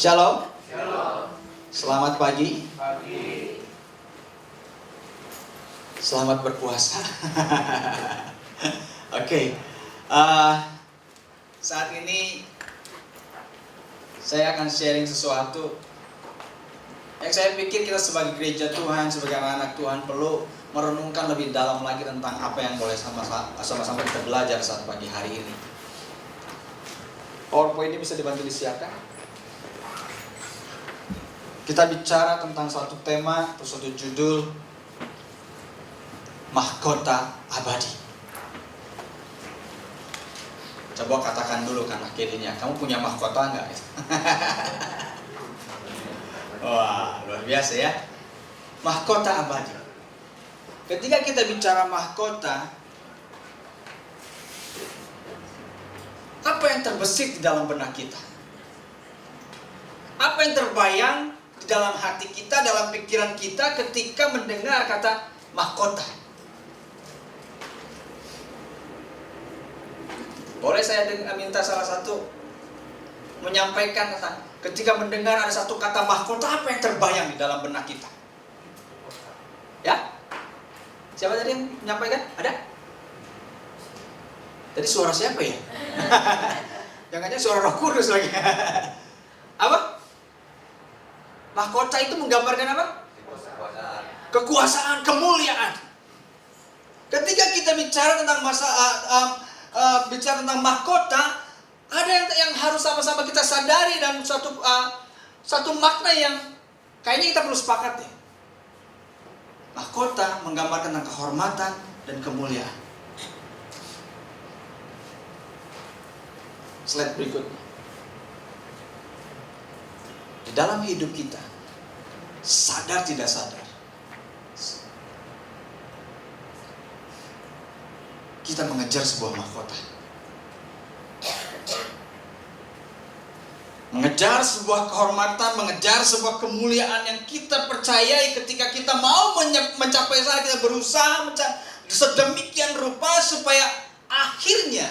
Shalom. Shalom. Selamat pagi. Pagi. Selamat berpuasa. Oke. Saat ini saya akan sharing sesuatu yang saya pikir kita sebagai gereja Tuhan, sebagai anak Tuhan perlu merenungkan lebih dalam lagi tentang apa yang boleh sama-sama kita belajar saat pagi hari ini. PowerPoint ini bisa dibantu disiapkan. Kita bicara tentang suatu tema atau suatu judul, mahkota abadi. Coba katakan dulu kanan kirinya, kamu punya mahkota enggak? Wah, luar biasa ya. Mahkota abadi. Ketika kita bicara mahkota, apa yang terbesit di dalam benak kita? Apa yang terbayang di dalam hati kita, dalam pikiran kita ketika mendengar kata mahkota? Boleh saya minta salah satu menyampaikan tentang ketika mendengar ada satu kata mahkota, apa yang terbayang di dalam benak kita? Ya? Siapa tadi yang menyampaikan? Ada? Tadi suara siapa ya? Jangan-jangan suara Roh Kudus lagi. Apa? Mahkota itu menggambarkan apa? Kekuasaan, kemuliaan. Ketika kita bicara tentang bicara tentang mahkota, ada yang harus sama-sama kita sadari dan satu makna yang kayaknya kita perlu sepakat ya. Mahkota menggambarkan tentang kehormatan dan kemuliaan. Slide berikutnya. Di dalam hidup kita, sadar tidak sadar, kita mengejar sebuah mahkota. Mengejar sebuah kehormatan, mengejar sebuah kemuliaan yang kita percayai ketika kita mau mencapai sana, kita berusaha sedemikian rupa supaya akhirnya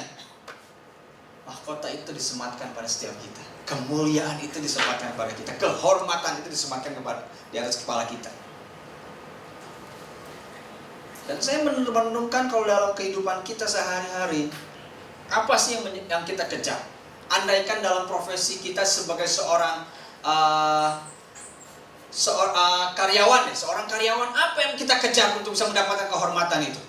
mahkota itu disematkan pada setiap kita. Kemuliaan itu disematkan kepada kita. Kehormatan itu disematkan kepada di atas kepala kita. Dan saya merenungkan kalau dalam kehidupan kita sehari-hari, apa sih yang kita kejar? Andaikan dalam profesi kita sebagai seorang karyawan, seorang karyawan, apa yang kita kejar untuk bisa mendapatkan kehormatan itu?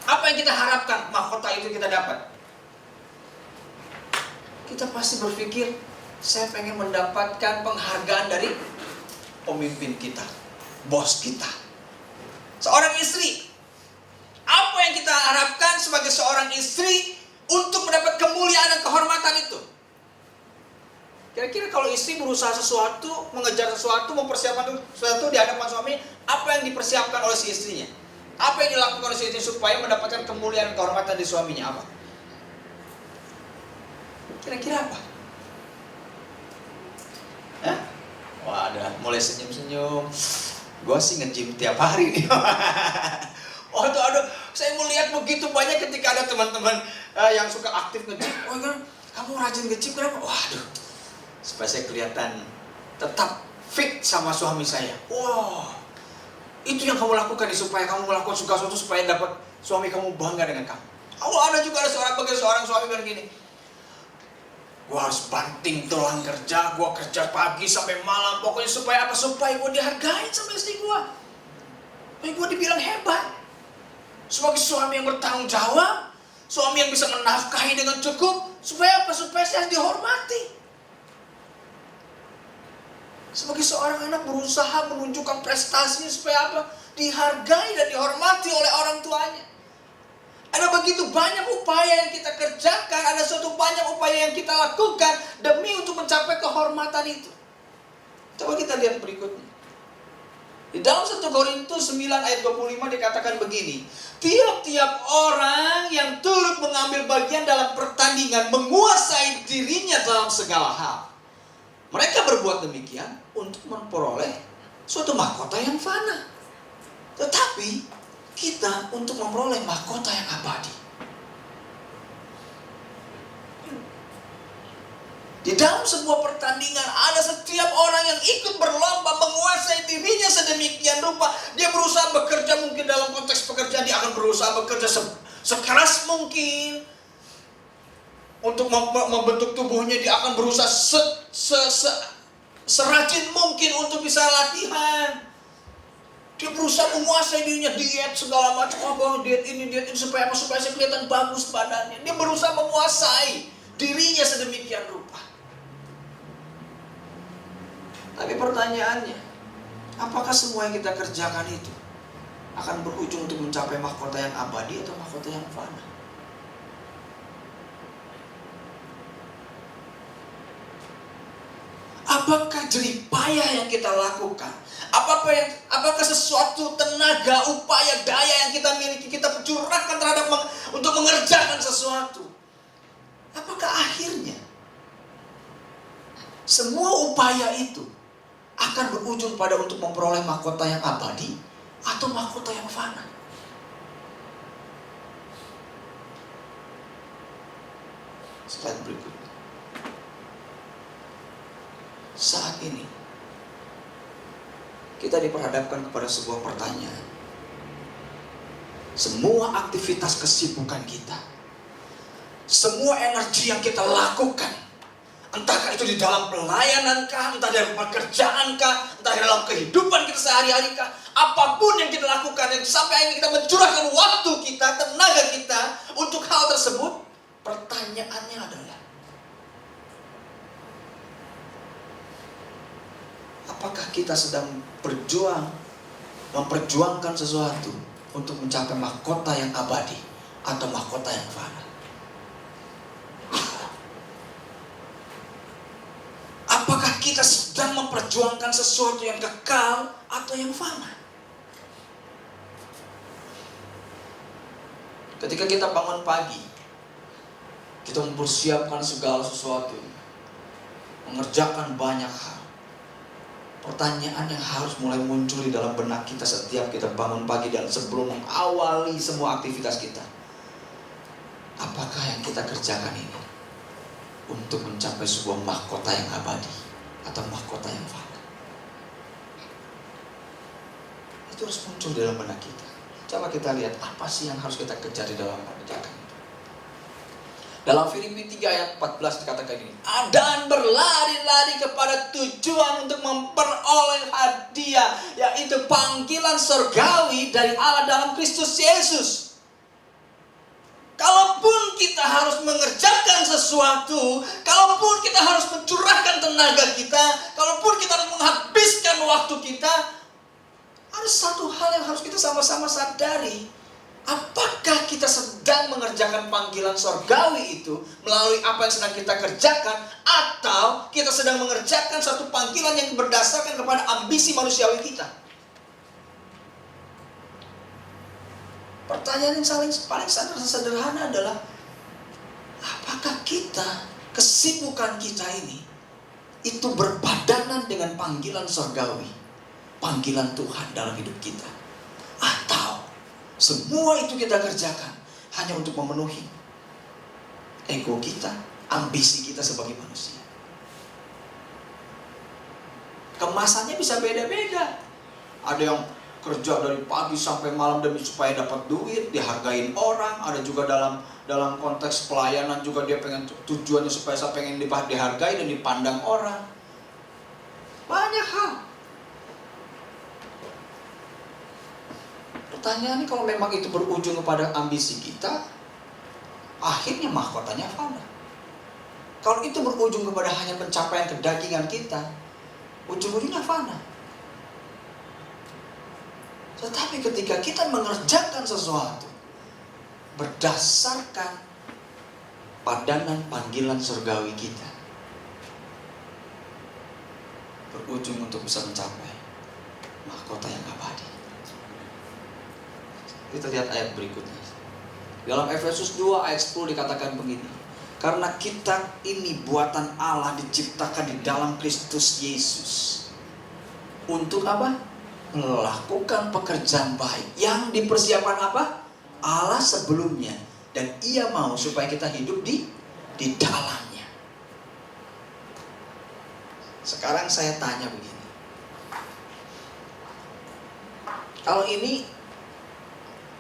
Apa yang kita harapkan mahkota itu kita dapat? Kita pasti berpikir, saya pengen mendapatkan penghargaan dari pemimpin kita, bos kita. Seorang istri, apa yang kita harapkan sebagai seorang istri untuk mendapat kemuliaan dan kehormatan itu? Kira-kira kalau istri berusaha sesuatu, mengejar sesuatu, mempersiapkan sesuatu di hadapan suami, apa yang dipersiapkan oleh si istrinya? Apa yang dilakukan oleh si istri supaya mendapatkan kemuliaan dan kehormatan di suaminya? Apa? Kira-kira apa? Hah? Wah, ada mulai senyum-senyum. Gue sih nge-gym tiap hari nih. Aduh, saya melihat begitu banyak ketika ada teman-teman yang suka aktif nge-gym. Oh, kamu rajin nge-gym kenapa? Waduh, supaya saya kelihatan tetap fit sama suami saya. Wow, itu yang kamu lakukan supaya kamu melakukan sesuatu supaya dapat suami kamu bangga dengan kamu. Ada juga seorang suami bilang gini, gue harus banting tulang kerja, gue kerja pagi sampai malam, pokoknya supaya apa? Supaya gue dihargai sama istri gue, supaya gue dibilang hebat, sebagai suami yang bertanggung jawab, suami yang bisa menafkahi dengan cukup, supaya apa? Supaya saya dihormati. Sebagai seorang anak berusaha menunjukkan prestasinya supaya apa? Dihargai dan dihormati oleh orang tuanya. Ada begitu banyak upaya yang kita kerjakan, ada suatu banyak upaya yang kita lakukan demi untuk mencapai kehormatan itu. Coba kita lihat berikutnya. Di dalam 1 Korintus 9 ayat 25 dikatakan begini, tiap-tiap orang yang turut mengambil bagian dalam pertandingan menguasai dirinya dalam segala hal. Mereka berbuat demikian untuk memperoleh suatu mahkota yang fana. Tetapi kita untuk memperoleh mahkota yang abadi. Di dalam sebuah pertandingan ada setiap orang yang ikut berlomba menguasai dirinya sedemikian rupa. Dia berusaha bekerja, mungkin dalam konteks pekerjaan dia akan berusaha bekerja sekeras mungkin. Untuk membentuk tubuhnya dia akan berusaha serajin mungkin untuk bisa latihan. Dia berusaha menguasai dirinya, diet segala macam. Oh, diet ini supaya apa? Supaya saya kelihatan bagus badannya. Dia berusaha menguasai dirinya sedemikian rupa. Tapi pertanyaannya, apakah semua yang kita kerjakan itu akan berujung untuk mencapai mahkota yang abadi atau mahkota yang fana? Apakah jeripayah yang kita lakukan? Apakah sesuatu tenaga, upaya, daya yang kita miliki kita curahkan terhadap untuk mengerjakan sesuatu? Apakah akhirnya semua upaya itu akan berujung pada untuk memperoleh mahkota yang abadi atau mahkota yang fana? Slide berikutnya. Saat ini kita diperhadapkan kepada sebuah pertanyaan. Semua aktivitas kesibukan kita, semua energi yang kita lakukan, entahkah itu di dalam pelayanankah, entah dalam pekerjaankah, entah dalam kehidupan kita sehari-hari kah, apapun yang kita lakukan, yang sampai akhirnya kita mencurahkan waktu kita, tenaga kita untuk hal tersebut, pertanyaannya adalah, apakah kita sedang memperjuangkan sesuatu untuk mencapai mahkota yang abadi atau mahkota yang fana? Apakah kita sedang memperjuangkan sesuatu yang kekal atau yang fana? Ketika kita bangun pagi, kita mempersiapkan segala sesuatu, mengerjakan banyak hal. Pertanyaan yang harus mulai muncul di dalam benak kita setiap kita bangun pagi dan sebelum mengawali semua aktivitas kita. Apakah yang kita kerjakan ini untuk mencapai sebuah mahkota yang abadi atau mahkota yang fana? Itu harus muncul dalam benak kita. Coba kita lihat apa sih yang harus kita kejar di dalam mengerjakan itu. Dalam Filipi 3 ayat 14 dikatakan ini, dan berlari-lari kepada tujuan untuk memperoleh hadiah, yaitu panggilan surgawi dari Allah dalam Kristus Yesus. Kalaupun kita harus mengerjakan sesuatu, kalaupun kita harus mencurahkan tenaga kita, kalaupun kita harus menghabiskan waktu kita, ada satu hal yang harus kita sama-sama sadari. Apakah kita sedang mengerjakan panggilan surgawi itu melalui apa yang sedang kita kerjakan, atau kita sedang mengerjakan satu panggilan yang berdasarkan kepada ambisi manusiawi kita? Pertanyaan yang paling sederhana adalah, apakah kesibukan kita ini itu berpadanan dengan panggilan surgawi, panggilan Tuhan dalam hidup kita? Atau semua itu kita kerjakan hanya untuk memenuhi ego kita, ambisi kita sebagai manusia? Kemasannya bisa beda-beda. Ada yang kerja dari pagi sampai malam demi supaya dapat duit, dihargain orang. Ada juga dalam konteks pelayanan juga dia pengen tujuannya supaya saya pengen dihargai dan dipandang orang. Banyak hal. Pertanyaannya, kalau memang itu berujung kepada ambisi kita, akhirnya mahkotanya fana. Kalau itu berujung kepada hanya pencapaian kedagingan kita, ujung-ujungnya fana. Tetapi ketika kita mengerjakan sesuatu berdasarkan padanan panggilan surgawi kita, berujung untuk bisa mencapai mahkota yang abadi. Kita lihat ayat berikutnya. Dalam Efesus 2 ayat 10 dikatakan begini, karena kita ini buatan Allah, diciptakan di dalam Kristus Yesus. Untuk apa? Melakukan pekerjaan baik yang dipersiapkan apa? Allah sebelumnya, dan Ia mau supaya kita hidup di dalamnya. Sekarang saya tanya begini. Kalau ini,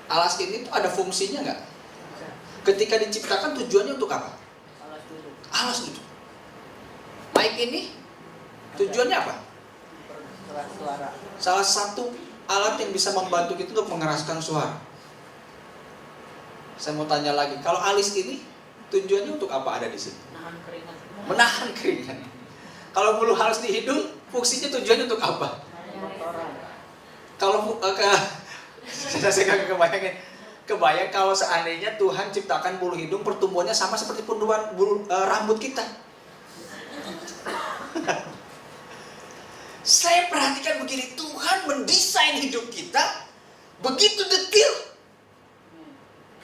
alas ini tuh ada fungsinya nggak? Ketika diciptakan tujuannya untuk apa? Alas duduk. Mic ini tujuannya apa? Salah satu alat yang bisa membantu kita untuk mengeraskan suara. Saya mau tanya lagi, kalau alis ini tujuannya untuk apa ada di sini? Menahan keringat. Kalau bulu halus di hidung, fungsinya tujuannya untuk apa? Kalau saya kebayang kalau seandainya Tuhan ciptakan bulu hidung pertumbuhannya sama seperti pertumbuhan bulu rambut kita. Saya perhatikan begini, Tuhan mendesain hidup kita begitu detail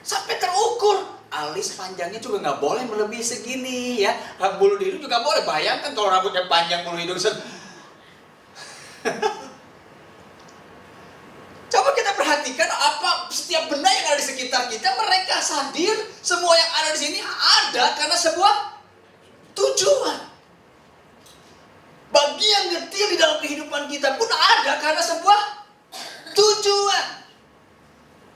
sampai terukur. Alis panjangnya juga nggak boleh melebihi segini ya. Bulu di hidung juga boleh. Bayangkan kalau rambutnya panjang, bulu hidung Coba kita perhatikan apa setiap benda yang ada di sekitar kita, mereka hadir, semua yang ada di sini ada karena sebuah tujuan. Bagian detail di dalam kehidupan kita pun ada karena sebuah tujuan.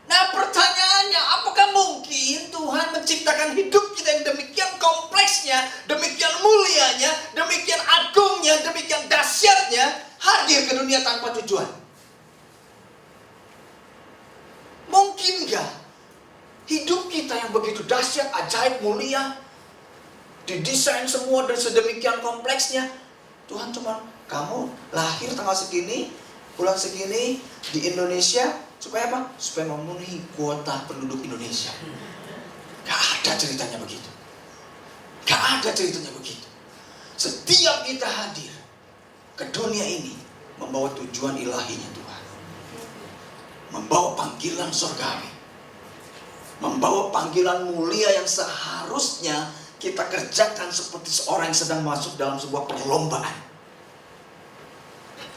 Nah pertanyaannya, apakah mungkin Tuhan menciptakan hidup kita yang demikian kompleksnya, demikian mulianya, demikian agungnya, demikian dahsyatnya, hadir ke dunia tanpa tujuan? Mungkin nggak? Hidup kita yang begitu dahsyat, ajaib, mulia, didesain semua dan sedemikian kompleksnya, Tuhan cuma, kamu lahir tanggal segini, bulan segini di Indonesia, supaya apa? Supaya memenuhi kuota penduduk Indonesia. Gak ada ceritanya begitu. Gak ada ceritanya begitu. Setiap kita hadir ke dunia ini membawa tujuan ilahinya Tuhan, membawa panggilan surgawi, membawa panggilan mulia yang seharusnya kita kerjakan seperti seorang yang sedang masuk dalam sebuah perlombaan.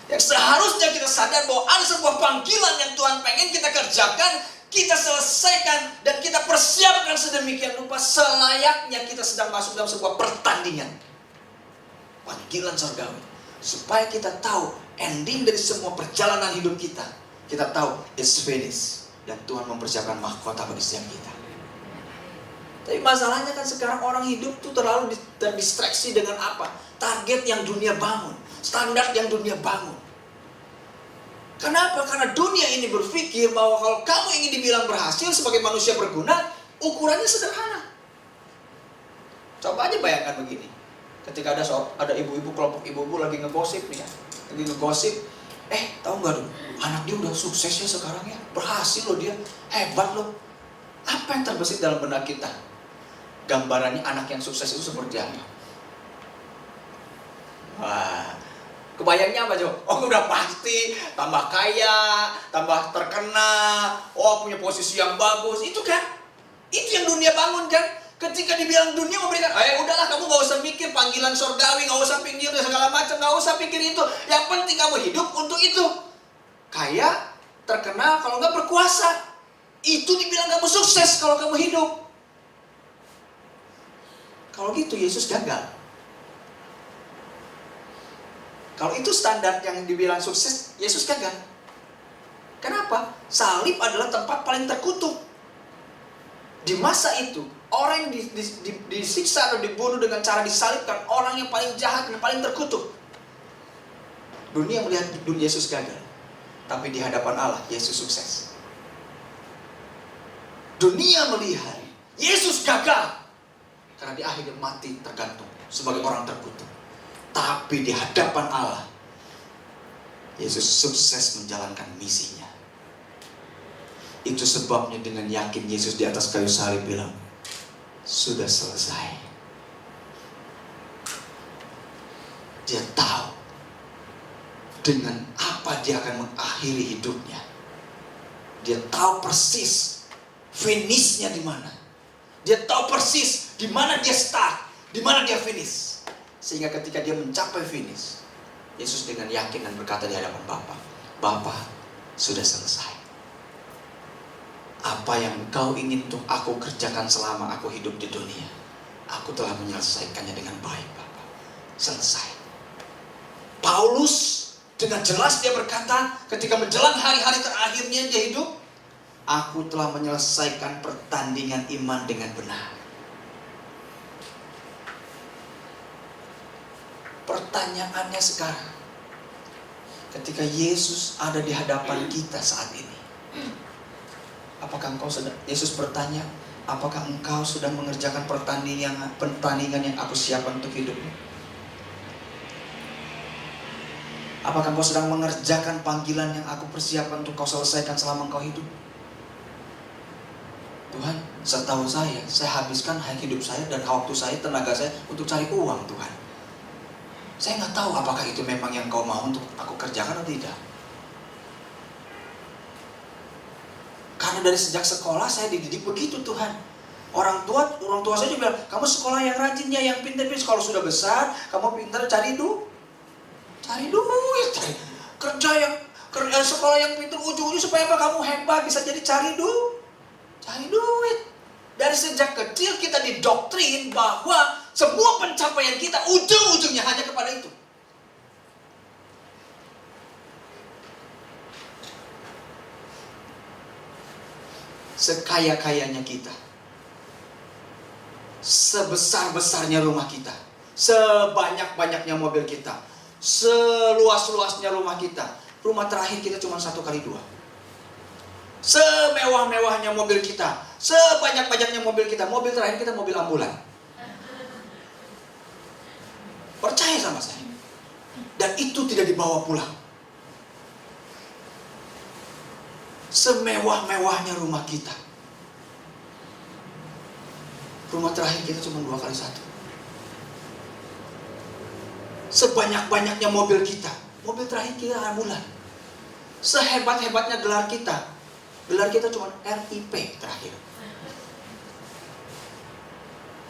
Yang seharusnya kita sadar bahwa ada sebuah panggilan yang Tuhan pengen kita kerjakan, kita selesaikan, dan kita persiapkan sedemikian rupa selayaknya kita sedang masuk dalam sebuah pertandingan. Panggilan surgawi. Supaya kita tahu ending dari semua perjalanan hidup kita. Kita tahu it's finished. Dan Tuhan mempersiapkan mahkota bagi setiap kita. Tapi masalahnya kan sekarang orang hidup tuh terlalu terdistraksi dengan apa? Target yang dunia bangun, standar yang dunia bangun. Kenapa? Karena dunia ini berpikir bahwa kalau kamu ingin dibilang berhasil sebagai manusia berguna, ukurannya sederhana. Coba aja bayangkan begini. Ketika ada ibu-ibu, kelompok ibu-ibu lagi ngegosip nih ya. Lagi ngegosip, tahu nggak dong? Anak dia udah sukses ya sekarang ya. Berhasil loh dia, hebat loh. Apa yang terbesit dalam benak kita? Gambarannya anak yang sukses itu seperti apa? Wah, kebayangnya apa coba? Oh udah pasti tambah kaya, tambah terkenal, punya posisi yang bagus. Itu kan, itu yang dunia bangun kan. Ketika dibilang dunia memberikan, udahlah kamu gak usah mikir panggilan surgawi, gak usah pikir segala macam, gak usah pikir itu. Yang penting kamu hidup untuk itu. Kaya, terkenal, kalau nggak berkuasa. Itu dibilang kamu sukses kalau kamu hidup. Kalau gitu Yesus gagal. Kalau itu standar yang dibilang sukses, Yesus gagal. Kenapa? Salib adalah tempat paling terkutuk. Di masa itu, orang yang disiksa atau dibunuh dengan cara disalibkan, orang yang paling jahat dan paling terkutuk. Dunia melihat Yesus gagal. Tapi di hadapan Allah, Yesus sukses. Dunia melihat Yesus gagal karena di akhirnya mati tergantung sebagai orang terkutuk. Tapi di hadapan Allah, Yesus sukses menjalankan misinya. Itu sebabnya dengan yakin Yesus di atas kayu salib bilang, sudah selesai. Dia tahu dengan apa dia akan mengakhiri hidupnya. Dia tahu persis finishnya di mana. Dia tahu persis di mana dia start, di mana dia finish. Sehingga ketika dia mencapai finish, Yesus dengan yakin dan berkata di hadapan Bapa, Bapa, sudah selesai. Apa yang Engkau ingin untuk aku kerjakan selama aku hidup di dunia, aku telah menyelesaikannya dengan baik, Bapa. Selesai. Paulus dengan jelas dia berkata ketika menjelang hari-hari terakhirnya dia hidup, aku telah menyelesaikan pertandingan iman dengan benar. Pertanyaannya sekarang, ketika Yesus ada di hadapan kita saat ini, apakah Yesus bertanya, apakah engkau sedang mengerjakan pertandingan yang aku siapkan untuk hidupmu? Apakah engkau sedang mengerjakan panggilan yang aku persiapkan untuk kau selesaikan selama engkau hidup? Tuhan, setahu saya habiskan hidup saya dan waktu saya, tenaga saya untuk cari uang, Tuhan. Saya nggak tahu apakah itu memang yang kau mau untuk aku kerjakan atau tidak. Karena dari sejak sekolah saya dididik begitu, Tuhan. Orang tua saya juga bilang, kamu sekolah yang rajin ya, yang pintar. Kalau sudah besar, kamu pintar cari duit, kerja sekolah yang pintar, ujung-ujung supaya apa? Kamu hebat, bisa jadi cari duit. Dari sejak kecil kita didoktrin bahwa semua pencapaian kita ujung-ujungnya hanya kepada itu. Sekaya-kayanya kita, sebesar-besarnya rumah kita, sebanyak-banyaknya mobil kita, seluas-luasnya rumah kita, rumah terakhir kita cuma 1x2. Semewah-mewahnya mobil kita, sebanyak-banyaknya mobil kita, mobil terakhir kita mobil ambulan. Percaya sama saya. Dan itu tidak dibawa pulang. Semewah-mewahnya rumah kita, rumah terakhir kita cuma 2x1. Sebanyak-banyaknya mobil kita, mobil terakhir kita ambulan. Sehebat-hebatnya gelar kita cuma RIP terakhir.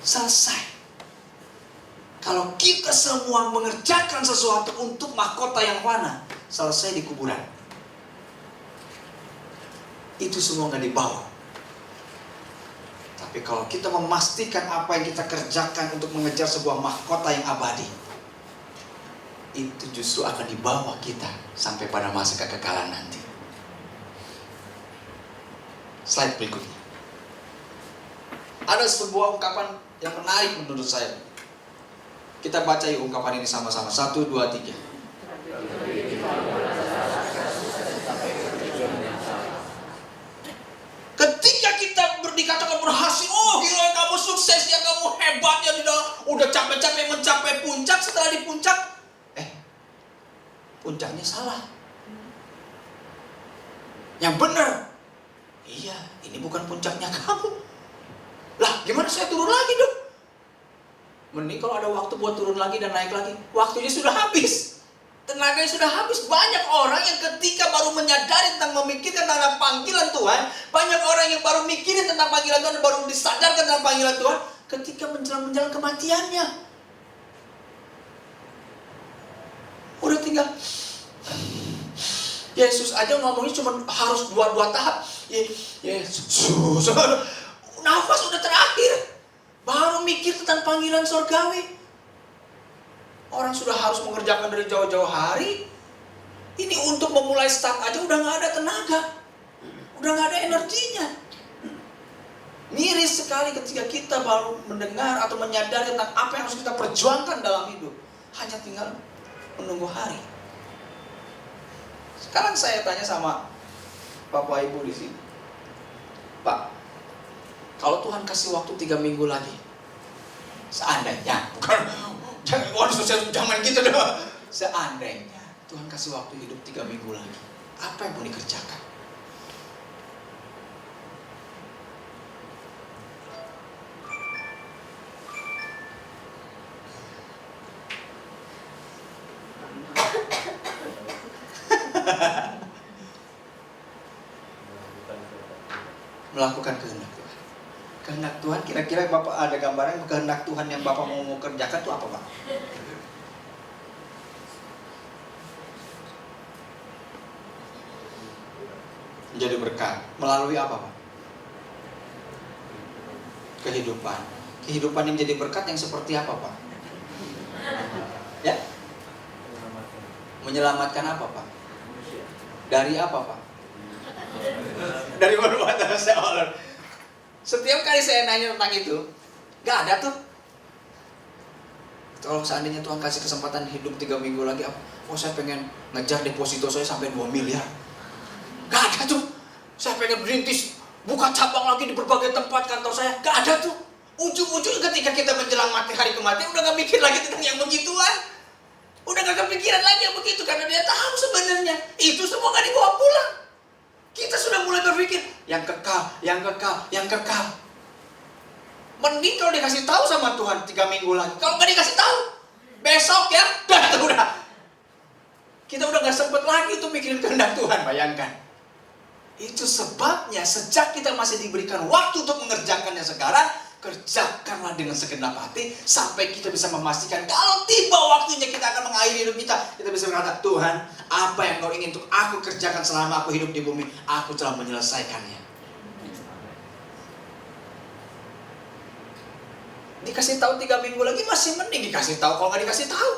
Selesai. Kalau kita semua mengerjakan sesuatu untuk mahkota yang fana, selesai di kuburan. Itu semua nggak dibawa. Tapi kalau kita memastikan apa yang kita kerjakan untuk mengejar sebuah mahkota yang abadi, itu justru akan dibawa kita sampai pada masa kekekalan nanti. Slide berikutnya. Ada sebuah ungkapan yang menarik menurut saya. Kita baca yuk ungkapan ini sama-sama. 1, 2, 3. Ketika kita dikatakan berhasil, oh gila kamu sukses ya, kamu hebat ya, udah capek-capek mencapai puncak, setelah di puncak, puncaknya salah. Yang benar, iya, ini bukan puncaknya kamu. Lah, gimana saya turun lagi dong? Mending kalau ada waktu buat turun lagi dan naik lagi. Waktunya sudah habis, tenaganya sudah habis. Banyak orang yang ketika baru menyadari tentang memikirkan tentang panggilan Tuhan, banyak orang yang baru mikirin tentang panggilan Tuhan, baru disadarkan tentang panggilan Tuhan ketika menjelang kematiannya. Udah tinggal Yesus aja ngomongnya cuma harus 2 tahap. Yesus, nafas udah terakhir, baru mikir tentang panggilan surgawi. Orang sudah harus mengerjakan dari jauh-jauh hari. Ini untuk memulai start aja udah gak ada tenaga, udah gak ada energinya. Miris sekali ketika kita baru mendengar atau menyadari tentang apa yang harus kita perjuangkan dalam hidup. Hanya tinggal menunggu hari. Sekarang saya tanya sama Bapak Ibu di sini. Pak, kalau Tuhan kasih waktu 3 minggu lagi, seandainya, jangan gitu dong. Seandainya Tuhan kasih waktu hidup 3 minggu lagi, apa yang mau dikerjakan? Melakukan kehendak Tuhan. Kehendak Tuhan, kira-kira Bapak ada gambaran kehendak Tuhan yang Bapak mau kerjakan itu apa, Pak? Menjadi berkat. Melalui apa, Pak? Kehidupan. Kehidupan yang menjadi berkat yang seperti apa, Pak? Ya? Menyelamatkan apa, Pak? Dari apa, Pak? Dari perbuatan Allah. Setiap kali saya nanya tentang itu, gak ada tuh. Kalau seandainya Tuhan kasih kesempatan hidup 3 minggu lagi, oh saya pengen ngejar deposito saya sampai 2 miliar. Gak ada tuh. Saya pengen berintis, buka cabang lagi di berbagai tempat kantor saya. Gak ada tuh. Ujung-ujung ketika kita menjelang mati, hari kematian, udah gak mikir lagi tentang yang begituan. Udah gak kepikiran lagi yang begitu, karena dia tahu sebenarnya itu semua gak dibawa pulang. Kita sudah mulai berpikir yang kekal, yang kekal, yang kekal. Mending kalau dikasih tahu sama Tuhan 3 minggu lagi. Kalau gak dikasih tahu, besok ya, udah. Kita udah gak sempet lagi tuh mikirin kehendak Tuhan, bayangkan. Itu sebabnya sejak kita masih diberikan waktu untuk mengerjakannya sekarang, kerjakanlah dengan segenap hati sampai kita bisa memastikan kalau tiba waktunya kita akan mengakhiri hidup kita, kita bisa berkata, Tuhan, apa yang kau ingin untuk aku kerjakan selama aku hidup di bumi, aku telah menyelesaikannya. Dikasih tahu 3 minggu lagi masih mending dikasih tahu. Kalau nggak dikasih tahu,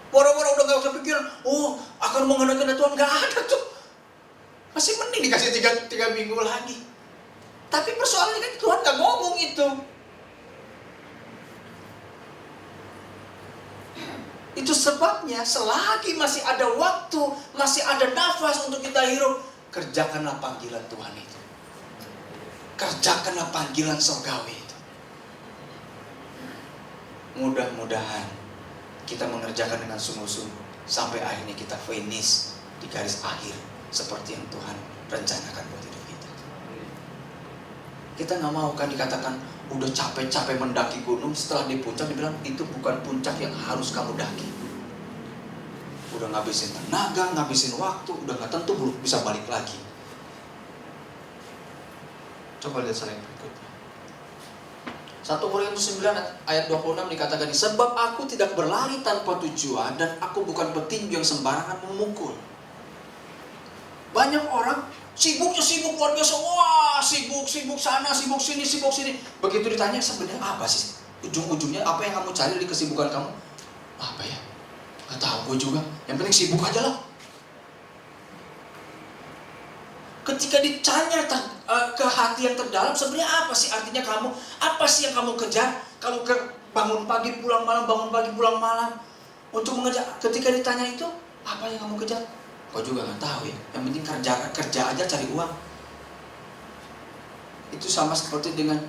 boro-boro udah gak kepikiran, oh akan mengandalkan Tuhan, nggak ada tuh. Masih mending dikasih 3 minggu lagi. Tapi persoalannya kan Tuhan gak ngomong itu. Itu sebabnya selagi masih ada waktu, masih ada nafas untuk kita hirup, kerjakanlah panggilan Tuhan itu. Kerjakanlah panggilan surgawi itu. Mudah-mudahan kita mengerjakan dengan sungguh-sungguh sampai akhirnya kita finish di garis akhir seperti yang Tuhan rencanakan buat hidup kita. Kita nggak mau kan dikatakan udah capek-capek mendaki gunung, setelah di puncak dibilang itu bukan puncak yang harus kamu daki. Udah ngabisin tenaga, ngabisin waktu, udah nggak tentu belum bisa balik lagi. Coba lihat slide berikutnya. 1 Korintus 9 ayat 26 dikatakan, sebab aku tidak berlari tanpa tujuan dan aku bukan petinju yang sembarangan memukul. Banyak orang sibuknya sibuk luar biasa, wah sibuk sana, sibuk sini. Begitu ditanya sebenarnya apa sih ujung-ujungnya, apa yang kamu cari dari kesibukan kamu? Apa ya? Gak tahu gue juga. Yang penting sibuk aja lah. Ketika ditanya ke hati yang terdalam, sebenarnya apa sih artinya kamu? Apa sih yang kamu kejar? Kamu bangun pagi pulang malam, bangun pagi pulang malam untuk mengejar. Ketika ditanya itu, apa yang kamu kejar? Kau juga nggak tahu ya. Yang penting kerja aja cari uang. Itu sama seperti dengan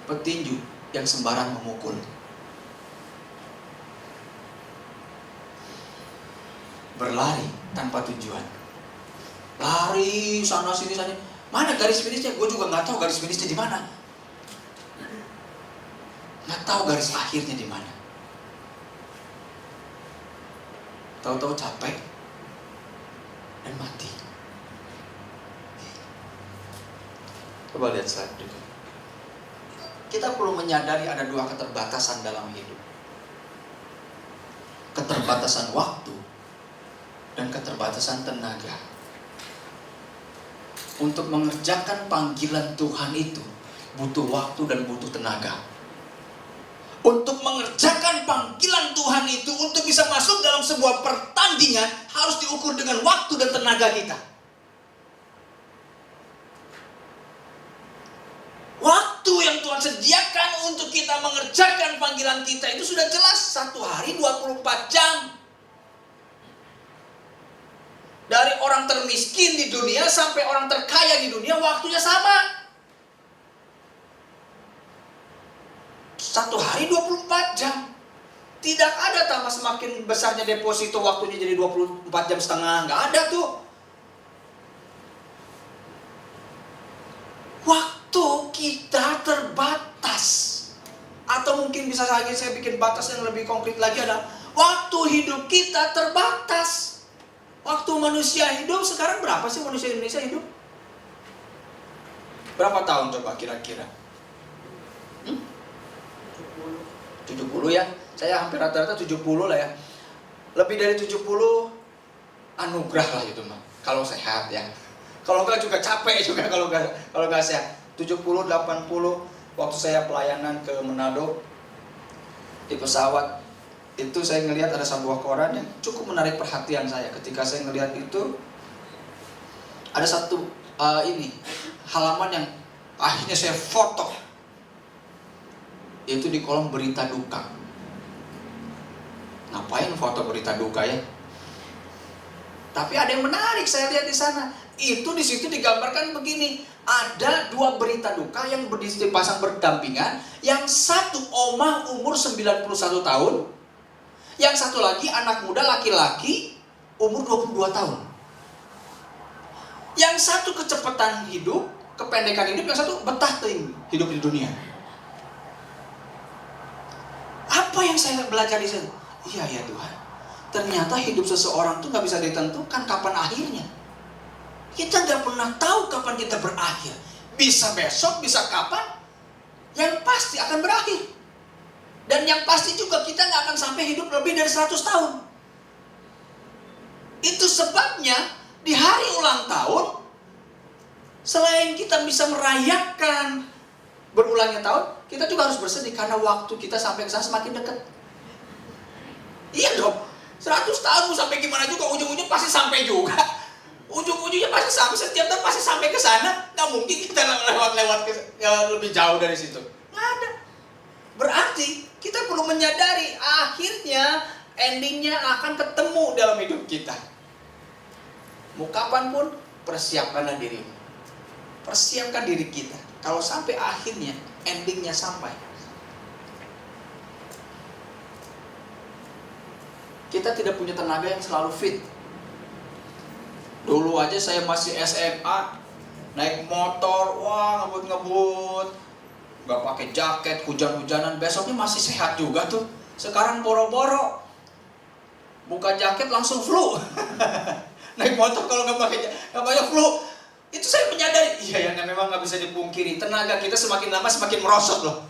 petinju yang sembarang memukul. Berlari tanpa tujuan. Lari sana sini. Mana garis finishnya? Gue juga nggak tahu garis finishnya di mana. Nggak tahu garis akhirnya di mana. Tahu-tahu capek dan mati. Coba lihat slide berikut. Kita perlu menyadari ada 2 keterbatasan dalam hidup. Keterbatasan waktu dan keterbatasan tenaga. Untuk mengerjakan panggilan Tuhan itu butuh waktu dan butuh tenaga. Untuk mengerjakan panggilan Tuhan itu, untuk bisa masuk dalam sebuah pertandingan, harus diukur dengan waktu dan tenaga kita. Waktu yang Tuhan sediakan untuk kita mengerjakan panggilan kita itu sudah jelas, 1 hari 24 jam. Dari orang termiskin di dunia sampai orang terkaya di dunia, waktunya sama. 1 hari 24 jam. Tidak ada tambah semakin besarnya deposito waktunya jadi 24 jam setengah. Nggak ada tuh. Waktu kita terbatas. Atau mungkin bisa saja saya bikin batas yang lebih konkret lagi adalah waktu hidup kita terbatas. Waktu manusia hidup sekarang berapa sih manusia Indonesia hidup? Berapa tahun coba kira-kira? 70 ya. Saya hampir rata-rata 70 lah ya. Lebih dari 70 anugerah lah itu mah. Kalau sehat ya. Kalau enggak juga capek juga kalau enggak sehat. 70 80 waktu saya pelayanan ke Manado di pesawat Itu saya ngelihat ada sebuah koran yang cukup menarik perhatian saya. Ketika saya ngelihat itu, ada satu halaman yang akhirnya saya foto. Itu di kolom berita duka. Ngapain foto berita duka ya? Tapi ada yang menarik saya lihat di sana. Itu di situ digambarkan begini. Ada dua berita duka yang dipasang berdampingan. Yang satu omah umur 91 tahun. Yang satu lagi anak muda laki-laki umur 22 tahun. Yang satu kecepatan hidup, kependekan hidup, yang satu betah hidup di dunia. Apa yang saya belajar di situ? Iya ya Tuhan, ternyata hidup seseorang tuh gak bisa ditentukan kapan akhirnya. Kita gak pernah tahu kapan kita berakhir. Bisa besok, bisa kapan. Yang pasti akan berakhir. Dan yang pasti juga kita gak akan sampai hidup lebih dari 100 tahun. Itu sebabnya di hari ulang tahun, selain kita bisa merayakan berulangnya tahun, kita juga harus bersedih karena waktu kita sampai ke sana semakin dekat. Iya dong, 100 tahun mau sampai gimana juga, ujung-ujungnya pasti sampai juga. Ujung-ujungnya pasti sampai, setiap tahun pasti sampai ke sana. Nggak mungkin kita lewat-lewat lebih jauh dari situ. Nggak ada. Berarti kita perlu menyadari akhirnya, endingnya akan ketemu dalam hidup kita. Mau kapanpun, persiapkanlah dirimu. Persiapkan diri kita. Kalau sampai akhirnya, endingnya sampai. Kita tidak punya tenaga yang selalu fit. Dulu aja saya masih SMA, naik motor, wah ngebut-ngebut, gak pakai jaket, hujan-hujanan, besoknya masih sehat juga tuh. Sekarang boro-boro, buka jaket langsung flu. Naik motor kalau gak pakai flu. Itu saya menyadari, iya yang memang gak bisa dipungkiri, tenaga kita semakin lama semakin merosot loh.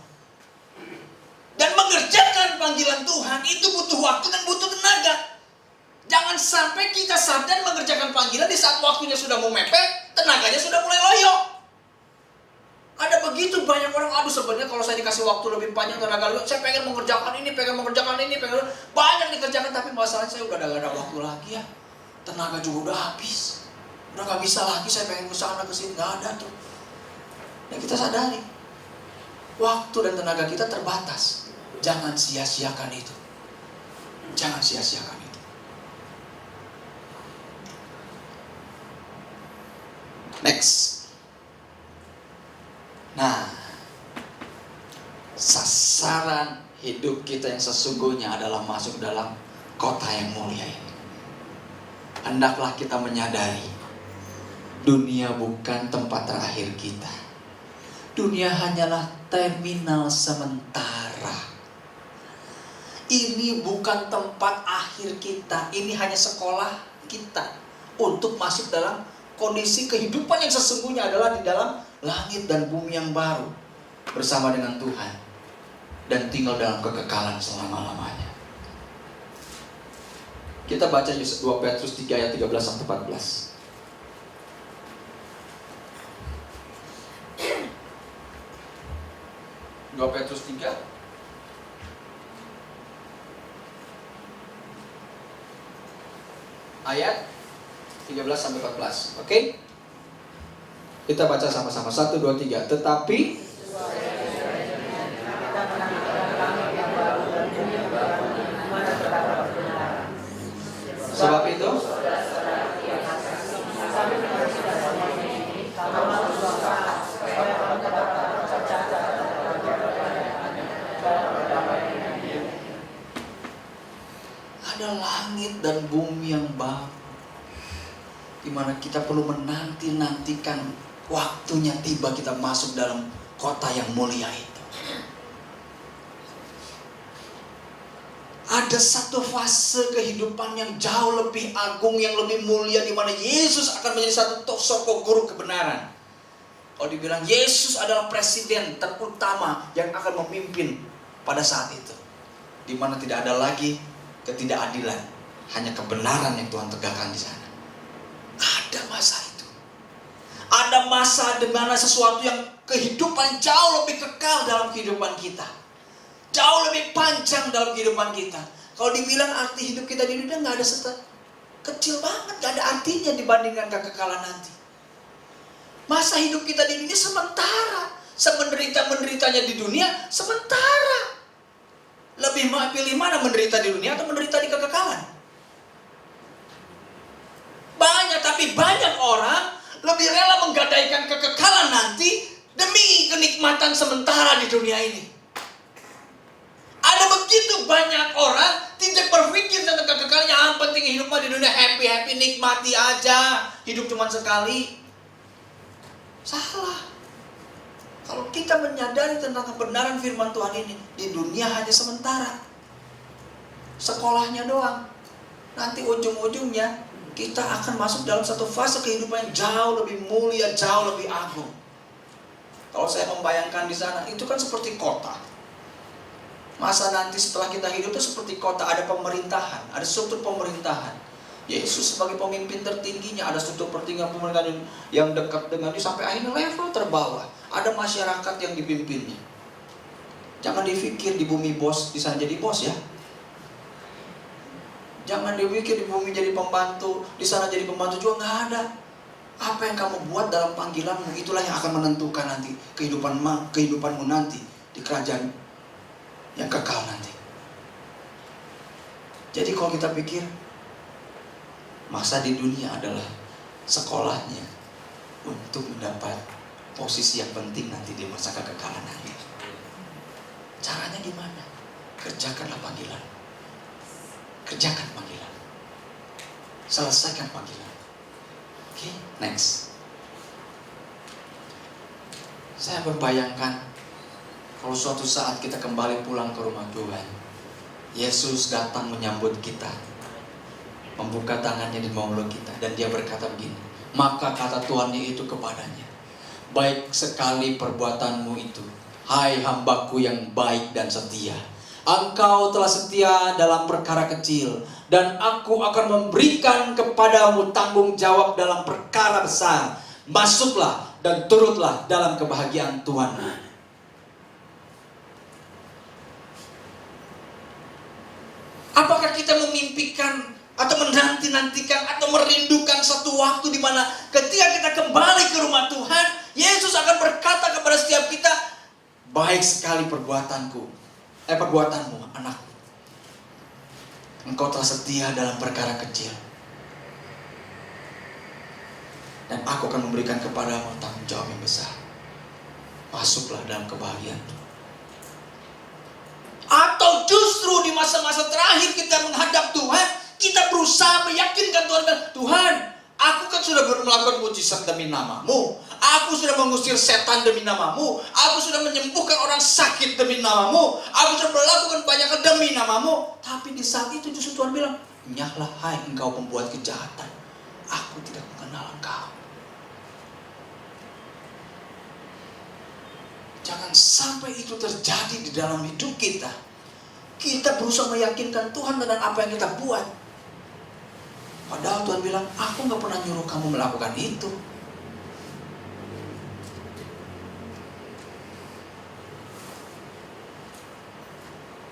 Dan mengerjakan panggilan Tuhan itu butuh waktu dan butuh tenaga. Jangan sampai kita sadar mengerjakan panggilan di saat waktunya sudah mau mepet, tenaganya sudah mulai loyo. Ada begitu banyak orang, aduh sebenarnya kalau saya dikasih waktu lebih panjang, tenaga lebih, saya pengen mengerjakan ini, banyak dikerjakan, tapi masalahnya saya udah gak ada waktu lagi ya. Tenaga juga udah habis. Udah gak bisa lagi, saya pengen kesana kesini, gak ada tuh. Dan kita sadari, waktu dan tenaga kita terbatas. Jangan sia-siakan itu. Jangan sia-siakan itu. Next. Nah, sasaran hidup kita yang sesungguhnya adalah masuk dalam kota yang mulia ini. Hendaklah kita menyadari, dunia bukan tempat terakhir kita. Dunia hanyalah terminal sementara. Ini bukan tempat akhir kita. Ini hanya sekolah kita untuk masuk dalam kondisi kehidupan yang sesungguhnya adalah di dalam langit dan bumi yang baru bersama dengan Tuhan dan tinggal dalam kekekalan selama-lamanya. Kita baca 2 Petrus 3 ayat 13 sampai 14. 2 Petrus 3 ayat 13 sampai 14. Oke? Kita baca sama-sama. 1 2 3. Tetapi sebab itu ada langit dan bumi yang baru, di mana kita perlu menanti-nantikan waktunya tiba kita masuk dalam kota yang mulia itu. Ada satu fase kehidupan yang jauh lebih agung, yang lebih mulia, di mana Yesus akan menjadi satu sosok guru kebenaran. Kalau dibilang Yesus adalah presiden terutama yang akan memimpin pada saat itu, di mana tidak ada lagi ketidakadilan, hanya kebenaran yang Tuhan tegakkan di sana. Ada masa itu. Ada masa di mana sesuatu yang kehidupan jauh lebih kekal dalam kehidupan kita, jauh lebih panjang dalam kehidupan kita. Kalau dibilang arti hidup kita di dunia nggak ada kecil banget, nggak ada artinya dibandingkan kekekalan nanti. Masa hidup kita di dunia sementara, semenderita-menderitanya di dunia sementara. Lebih pilih mana, menderita di dunia atau menderita di kekekalan? Tapi banyak orang lebih rela menggadaikan kekekalan nanti demi kenikmatan sementara di dunia ini. Ada begitu banyak orang tidak berpikir tentang kekekalan. Yang penting hidupnya di dunia happy, nikmati aja. Hidup cuma sekali. Salah. Kalau kita menyadari tentang kebenaran firman Tuhan ini, di dunia hanya sementara. Sekolahnya doang. Nanti ujung-ujungnya kita akan masuk dalam satu fase kehidupan yang jauh lebih mulia, jauh lebih agung. Kalau saya membayangkan di sana, itu kan seperti kota. Masa nanti setelah kita hidup itu seperti kota, ada pemerintahan, ada struktur pemerintahan. Yesus sebagai pemimpin tertingginya, ada struktur pemerintahan yang dekat dengan dia sampai akhirnya level terbawah. Ada masyarakat yang dipimpinnya. Jangan dipikir di bumi bos, di sana jadi bos ya. Jangan dipikir di bumi jadi pembantu, di sana jadi pembantu juga, nggak ada. Apa yang kamu buat dalam panggilanmu, itulah yang akan menentukan nanti kehidupanmu nanti di kerajaan yang kekal nanti. Jadi kalau kita pikir masa di dunia adalah sekolahnya untuk mendapat posisi yang penting nanti di masa kekekalan nanti. Caranya gimana? Kerjakanlah panggilan. Kerjakan panggilan. Selesaikan panggilan. Oke, next. Saya berbayangkan kalau suatu saat kita kembali pulang ke rumah Tuhan, Yesus datang menyambut kita, membuka tangannya di meluk kita, dan dia berkata begini, maka kata Tuhannya itu kepadanya, baik sekali perbuatanmu itu, hai hambaku yang baik dan setia. Engkau telah setia dalam perkara kecil, dan aku akan memberikan kepadamu tanggung jawab dalam perkara besar. Masuklah dan turutlah dalam kebahagiaan Tuhanmu. Apakah kita memimpikan atau menanti-nantikan atau merindukan satu waktu di mana ketika kita kembali ke rumah Tuhan, Yesus akan berkata kepada setiap kita, baik sekali perbuatanmu, anakku. Engkau telah setia dalam perkara kecil, dan aku akan memberikan kepadamu tanggung jawab yang besar. Masuklah dalam kebahagiaan. Atau justru di masa-masa terakhir kita menghadap Tuhan, kita berusaha meyakinkan Tuhan, Tuhan, aku kan sudah melakukan mujizat demi namamu. Aku sudah mengusir setan demi namamu. Aku sudah menyembuhkan orang sakit demi namamu. Aku sudah melakukan banyak hal demi namamu. Tapi di saat itu justru Tuhan bilang, nyahlah hai engkau pembuat kejahatan. Aku tidak mengenal engkau. Jangan sampai itu terjadi di dalam hidup kita. Kita berusaha meyakinkan Tuhan dengan apa yang kita buat. Padahal Tuhan bilang, aku gak pernah nyuruh kamu melakukan itu.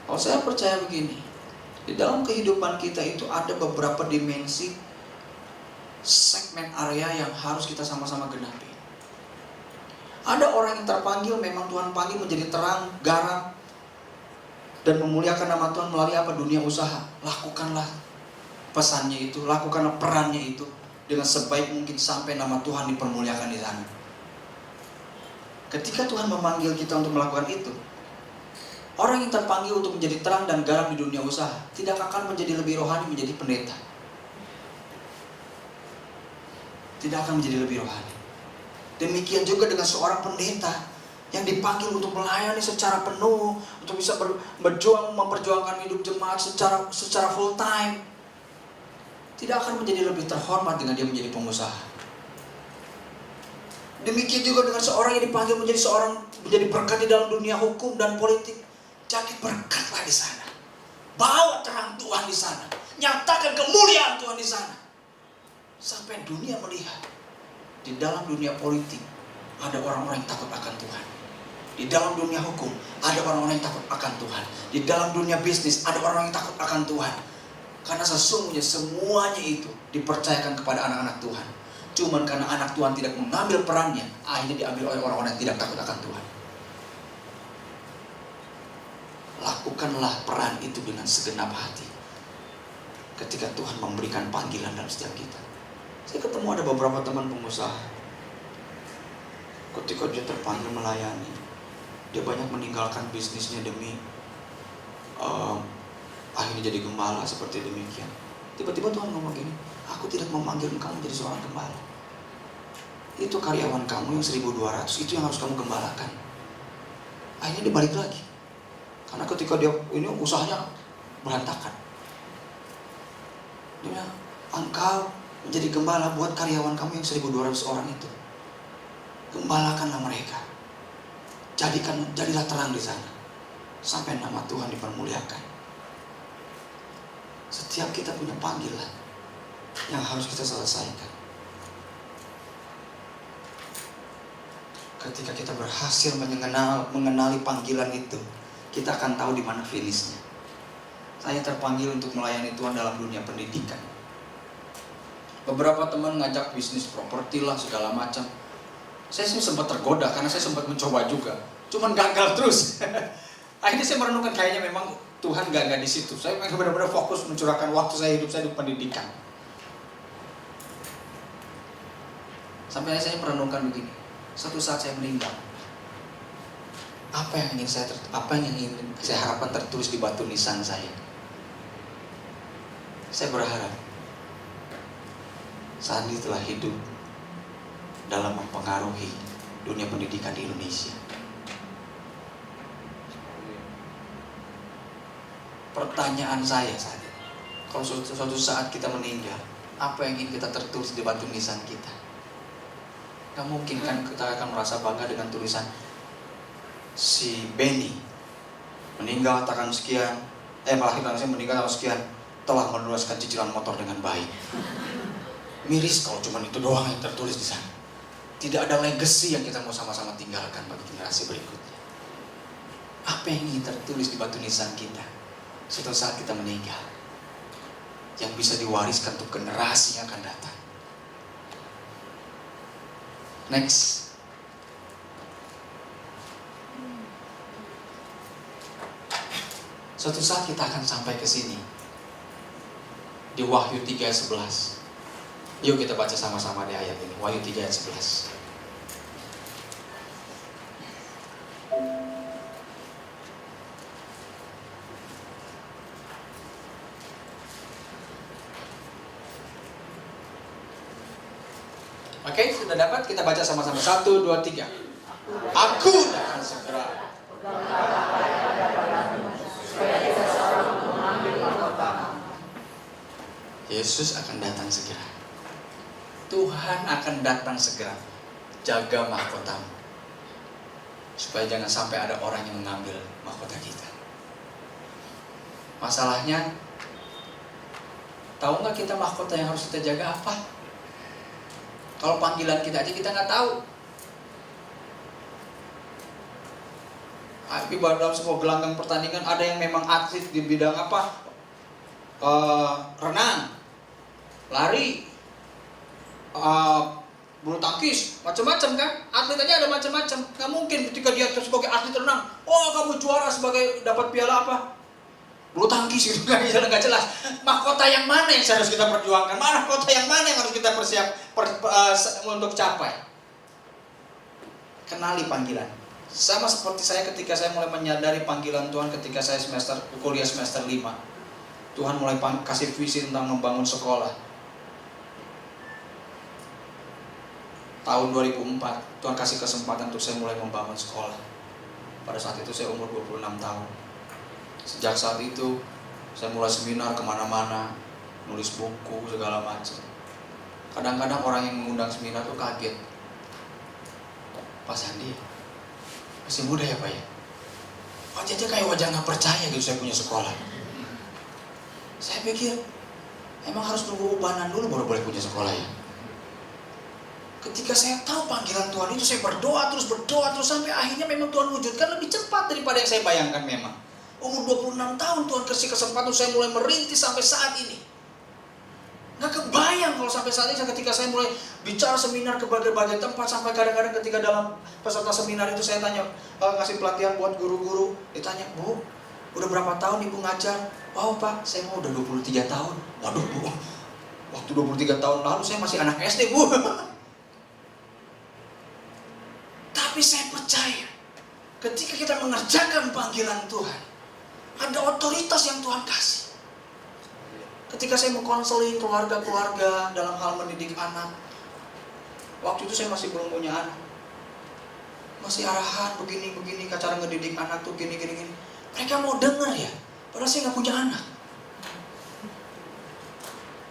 Kalau saya percaya begini, di dalam kehidupan kita itu ada beberapa dimensi, segmen area yang harus kita sama-sama genapi. Ada orang yang terpanggil, memang Tuhan panggil menjadi terang, garam, dan memuliakan nama Tuhan melalui apa? Dunia usaha. Lakukanlah pesannya itu, lakukanlah perannya itu dengan sebaik mungkin sampai nama Tuhan dipermuliakan di sana. Ketika Tuhan memanggil kita untuk melakukan itu, orang yang terpanggil untuk menjadi terang dan garam di dunia usaha tidak akan menjadi lebih rohani menjadi pendeta. Tidak akan menjadi lebih rohani. Demikian juga dengan seorang pendeta yang dipanggil untuk melayani secara penuh, untuk bisa memperjuangkan hidup jemaat secara full time, tidak akan menjadi lebih terhormat dengan dia menjadi pengusaha. Demikian juga dengan seorang yang dipanggil menjadi berkat di dalam dunia hukum dan politik. Jadi berkatlah di sana. Bawa terang Tuhan di sana. Nyatakan kemuliaan Tuhan di sana. Sampai dunia melihat di dalam dunia politik ada orang-orang yang takut akan Tuhan. Di dalam dunia hukum ada orang-orang yang takut akan Tuhan. Di dalam dunia bisnis ada orang-orang yang takut akan Tuhan. Karena sesungguhnya semuanya itu dipercayakan kepada anak-anak Tuhan. Cuman karena anak Tuhan tidak mengambil perannya, akhirnya diambil oleh orang-orang yang tidak takut akan Tuhan. Lakukanlah peran itu dengan segenap hati. Ketika Tuhan memberikan panggilan dalam setiap kita. Saya ketemu ada beberapa teman pengusaha. Ketika dia terpanggil melayani, dia banyak meninggalkan bisnisnya demi akhirnya jadi gembala seperti demikian. Tiba-tiba Tuhan ngomong gini, aku tidak memanggil kamu jadi seorang gembala. Itu karyawan kamu yang 1.200, itu yang harus kamu gembalakan. Akhirnya dia balik lagi. Karena ketika dia ini usahanya berantakan. Dia bilang, engkau menjadi gembala buat karyawan kamu yang 1.200 orang itu. Gembalakanlah mereka. Jadilah terang di sana. Sampai nama Tuhan dipermuliakan. Setiap kita punya panggilan yang harus kita selesaikan. Ketika kita berhasil mengenali panggilan itu, kita akan tahu di mana finishnya. Saya terpanggil untuk melayani Tuhan dalam dunia pendidikan. Beberapa teman ngajak bisnis properti lah segala macam. Saya sih sempat tergoda karena saya sempat mencoba juga. Cuman gagal terus. Akhirnya saya merenungkan kayaknya memang Tuhan gak di situ. Saya benar-benar fokus mencurahkan waktu hidup saya di pendidikan. Sampai saya merenungkan begini. Suatu saat saya meninggal, apa yang ingin saya harapkan tertulis di batu nisan saya. Saya berharap Sandi telah hidup dalam mempengaruhi dunia pendidikan di Indonesia. Pertanyaan saya saat ini, kalau suatu saat kita meninggal, apa yang ingin kita tertulis di batu nisan kita? Gak mungkin kan kita akan merasa bangga dengan tulisan si Benny meninggal tanggal sekian, meninggal tanggal sekian, telah melunaskan cicilan motor dengan baik. Miris kalau cuma itu doang yang tertulis di sana. Tidak ada legacy yang kita mau sama-sama tinggalkan bagi generasi berikutnya. Apa yang ingin tertulis di batu nisan kita suatu saat kita meninggal, yang bisa diwariskan untuk generasi yang akan datang. Next. Suatu saat kita akan sampai ke sini. Di Wahyu 3 ayat 11. Yuk kita baca sama-sama di ayat ini. Wahyu 3 ayat 11. Oke, sudah dapat? Kita baca sama-sama. 1, 2, 3. Aku akan segera. Yesus akan datang segera. Tuhan akan datang segera. Jaga mahkotamu, supaya jangan sampai ada orang yang mengambil mahkota kita. Masalahnya, tahu nggak kita mahkota yang harus kita jaga apa? Kalau panggilan kita aja kita nggak tahu. Tapi dalam sebuah gelanggang pertandingan ada yang memang atlet di bidang apa? Renang, lari, bulu tangkis, macam-macam kan? Atlet aja ada macam-macam. Nggak mungkin ketika dia sebagai atlet renang, oh kamu juara sebagai dapat piala apa? Bulu tangkis gitu kan, nggak jelas. Mahkota yang mana yang harus kita perjuangkan? Mahkota yang mana yang harus kita untuk capai? Kenali panggilan. Sama seperti saya ketika saya mulai menyadari panggilan Tuhan ketika saya kuliah semester 5. Tuhan mulai kasih visi tentang membangun sekolah. Tahun 2004, Tuhan kasih kesempatan untuk saya mulai membangun sekolah. Pada saat itu saya umur 26 tahun. Sejak saat itu, saya mulai seminar kemana-mana, nulis buku, segala macam. Kadang-kadang orang yang mengundang seminar tuh kaget. Pak Sandi, masih muda ya Pak ya? Wajahnya kayak wajah gak percaya gitu saya punya sekolah. Saya pikir, emang harus nunggu ubanan dulu baru boleh punya sekolah ya? Ketika saya tahu panggilan Tuhan itu, saya berdoa terus sampai akhirnya memang Tuhan wujudkan lebih cepat daripada yang saya bayangkan memang. Umur 26 tahun Tuhan kasih kesempatan saya mulai merintis sampai saat ini. Nggak kebayang kalau sampai saat ini ketika saya mulai bicara seminar ke berbagai tempat, sampai kadang-kadang ketika dalam peserta seminar itu saya tanya, kasih pelatihan buat guru-guru, ditanya, Bu, udah berapa tahun Ibu ngajar? Oh Pak, saya mau udah 23 tahun. Waduh Bu, waktu 23 tahun lalu saya masih anak SD Bu. Tapi saya percaya, ketika kita mengerjakan panggilan Tuhan, ada otoritas yang Tuhan kasih. Ketika saya mengkonseling keluarga-keluarga dalam hal mendidik anak, waktu itu saya masih belum punya anak. Masih arahan begini, cara ngedidik anak tuh gini. Mereka mau dengar ya, padahal saya nggak punya anak.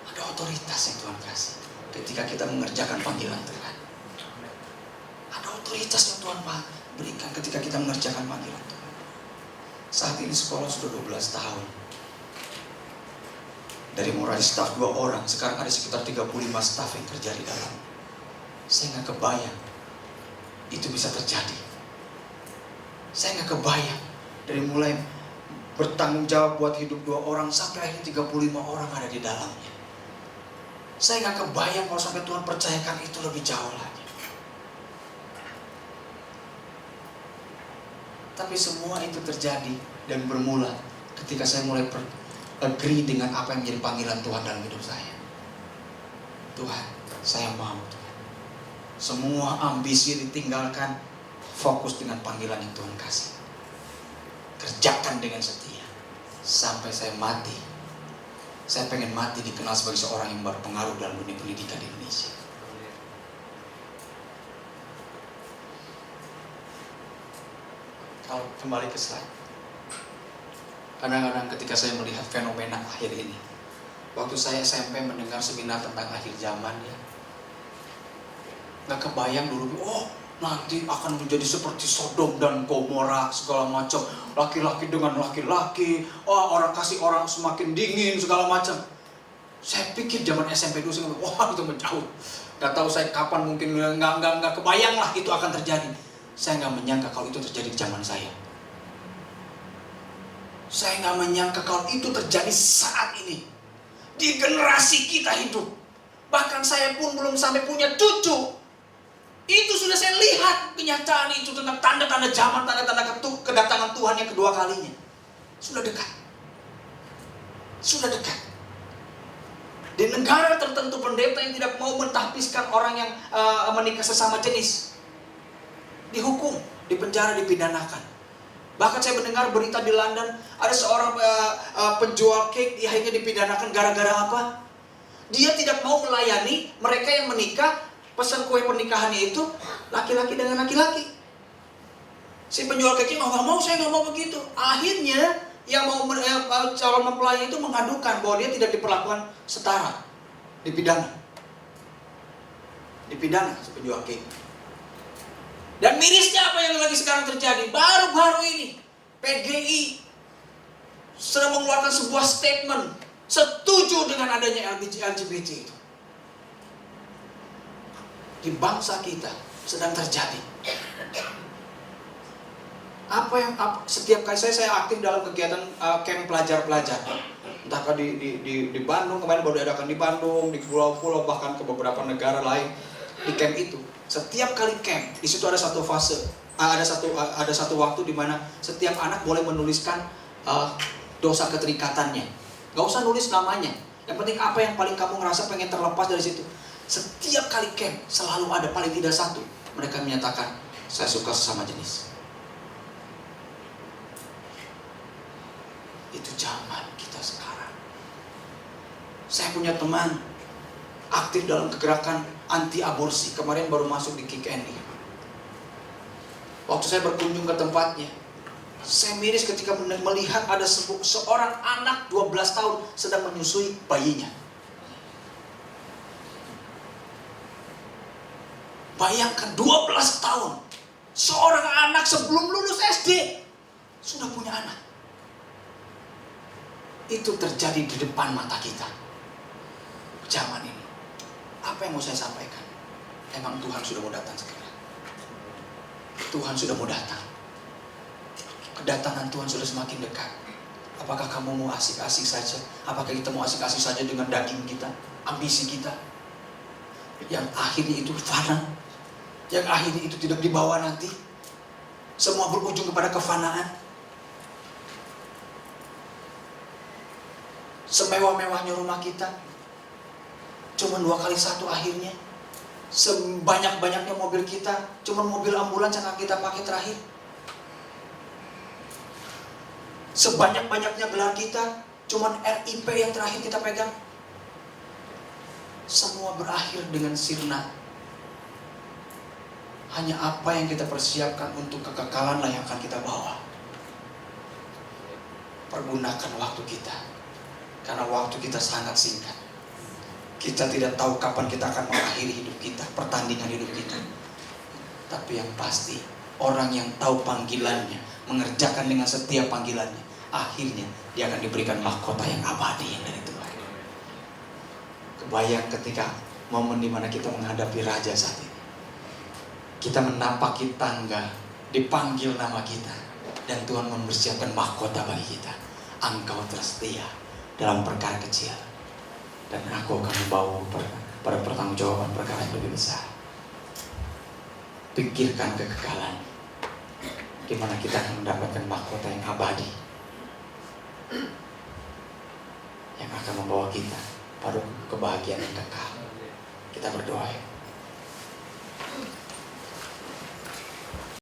Ada otoritas yang Tuhan kasih ketika kita mengerjakan panggilan Tuhan. Ada otoritas yang Tuhan berikan ketika kita mengerjakan panggilan Tuhan. Saat ini sekolah sudah 12 tahun. Dari mulai staf 2 orang, sekarang ada sekitar 35 staf yang kerja di dalam. Saya nggak kebayang itu bisa terjadi. Saya nggak kebayang dari mulai bertanggung jawab buat hidup 2 orang sampai akhirnya 35 orang ada di dalamnya. Saya nggak kebayang kalau sampai Tuhan percayakan itu lebih jauh lagi. Tapi semua itu terjadi dan bermula ketika saya mulai agree dengan apa yang menjadi panggilan Tuhan dalam hidup saya. Tuhan, saya mau Tuhan. Semua ambisi ditinggalkan, fokus dengan panggilan yang Tuhan kasih. Kerjakan dengan setia sampai saya mati. Saya pengen mati dikenal sebagai seorang yang berpengaruh dalam dunia pendidikan di Indonesia. Kalau kembali ke slide, kadang-kadang ketika saya melihat fenomena akhir ini, waktu saya SMP mendengar seminar tentang akhir zaman ya, nggak kebayang dulu, nanti akan menjadi seperti Sodom dan Gomora segala macam, laki-laki dengan laki-laki, orang kasih orang semakin dingin segala macam. Saya pikir zaman SMP dulu, itu menjauh. Nggak tahu saya kapan, mungkin nggak kebayang lah itu akan terjadi. Saya nggak menyangka kalau itu terjadi di zaman saya. Saya nggak menyangka kalau itu terjadi saat ini. Di generasi kita hidup. Bahkan saya pun belum sampai punya cucu. Itu sudah saya lihat kenyataan itu tentang tanda-tanda zaman, tanda-tanda kedatangan Tuhan yang kedua kalinya. Sudah dekat. Sudah dekat. Di negara tertentu pendeta yang tidak mau mentahbiskan orang yang menikah sesama jenis, dihukum, dipenjara, dipidanakan. Bahkan saya mendengar berita di London, ada seorang penjual cake, dia akhirnya dipidanakan gara-gara apa? Dia tidak mau melayani mereka yang menikah, pesan kue pernikahannya itu laki-laki dengan laki-laki. Si penjual cake-nya nggak mau, saya nggak mau begitu. Akhirnya yang mau calon mempelai itu mengadukan bahwa dia tidak diperlakukan setara, dipidana si penjual cake. Dan mirisnya apa yang lagi sekarang terjadi? Baru-baru ini PGI sedang mengeluarkan sebuah statement setuju dengan adanya LGBT itu. Di bangsa kita sedang terjadi. Setiap kali saya aktif dalam kegiatan camp pelajar-pelajar. Entahkah di Bandung, kemarin baru diadakan di Bandung, di pulau-pulau, bahkan ke beberapa negara lain. Di camp itu, setiap kali camp, di situ ada satu fase, ada satu waktu di mana setiap anak boleh menuliskan dosa keterikatannya. Gak usah nulis namanya. Yang penting apa yang paling kamu ngerasa pengen terlepas dari situ. Setiap kali camp selalu ada paling tidak satu. Mereka menyatakan, saya suka sesama jenis. Itu zaman kita sekarang. Saya punya teman aktif dalam kegerakan anti aborsi, kemarin baru masuk di Kick Andy. Waktu saya berkunjung ke tempatnya, saya miris ketika melihat ada seorang anak 12 tahun sedang menyusui bayinya. Bayangkan 12 tahun, seorang anak sebelum lulus SD sudah punya anak. Itu terjadi di depan mata kita zaman ini. Apa yang mau saya sampaikan? Emang Tuhan sudah mau datang segera. Tuhan sudah mau datang. Kedatangan Tuhan sudah semakin dekat. Apakah kamu mau asik-asik saja? Apakah kita mau asik-asik saja dengan daging kita, ambisi kita, yang akhirnya itu fana, yang akhirnya itu tidak dibawa nanti, semua berujung kepada kefanaan. Semewah-mewahnya rumah kita, cuma 2 kali 1 akhirnya. Sebanyak-banyaknya mobil kita, cuma mobil ambulans yang kita pakai terakhir. Sebanyak-banyaknya gelar kita, cuma RIP yang terakhir kita pegang. Semua berakhir dengan sirna. Hanya apa yang kita persiapkan untuk kekekalan lah yang akan kita bawa. Pergunakan waktu kita, karena waktu kita sangat singkat. Kita tidak tahu kapan kita akan mengakhiri hidup kita, pertandingan hidup kita. Tapi yang pasti, orang yang tahu panggilannya, mengerjakan dengan setia panggilannya, akhirnya dia akan diberikan mahkota yang abadi yang dari Tuhan. Kebayang ketika momen dimana kita menghadapi Raja saat ini. Kita menapaki tangga, dipanggil nama kita, dan Tuhan mempersiapkan mahkota bagi kita. Engkau tersetia dalam perkara kecil, dan aku akan membawa pada pertanggungjawaban perkara yang lebih besar. Pikirkan kekekalan, di mana kita akan mendapatkan mahkota yang abadi, yang akan membawa kita pada kebahagiaan yang kekal. Kita berdoa.